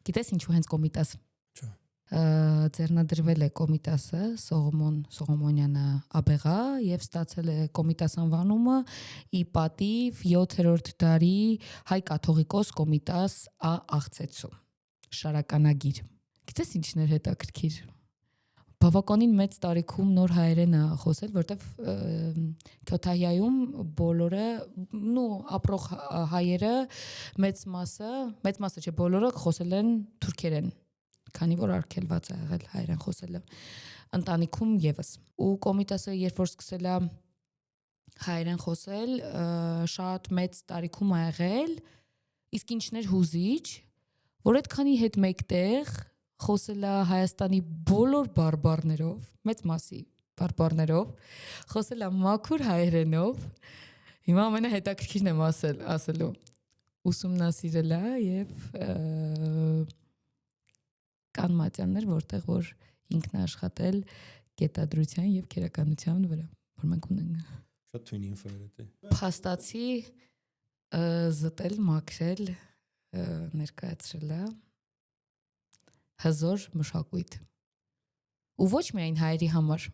Գիտես ինչու հենց Կոմիտաս։ Չէ։ Ձեռնադրվել է Կոմիտասը Սողոմոնյանը Աբեղա եւ ստացել է Կոմիտաս անվանումը ի պատիվ 7-րդ դարի հայ կաթողիկոս Կոմիտաս Աղցեցու շարականագիր։ Գիտես ինչն էր հետաքրքիր։ Բավականին մեծ տարիքում նոր հայերեն է խոսել, որտեվ Քյոթայիայում բոլորը, ապրող հայերը մեծ մասը չէ, բոլորը խոսել են թուրքերեն, քանի որ արգելված է եղել հայերեն խոսելը ընտանիքում եւս։ Ու Կոմիտասը երբ որ սկսել է հայերեն խոսել, շատ մեծ տարիքում ա եղել, իսկ ինչն էր հուզիչ, որ այդքանի հետ մեկտեղ խոսել է Հայաստանի բոլոր բարբառներով, մեծ մասի բարբառներով, խոսել է մաքուր հայերենով։ Հիմա ամենահետաքրքիրն եմ ասելու։ Ուսումնասիրել է եւ կան մատյաններ, որտեղ որ ինքն է աշխատել գետադրության եւ քերականության վրա, որ մենք ունենք։ Շատ թույն ինֆո էր դա։ Փաստացի զտել, մաքրել, ներկայացրել է հզոր մշակույթ։ Ու ոչ միայն հայերի համար,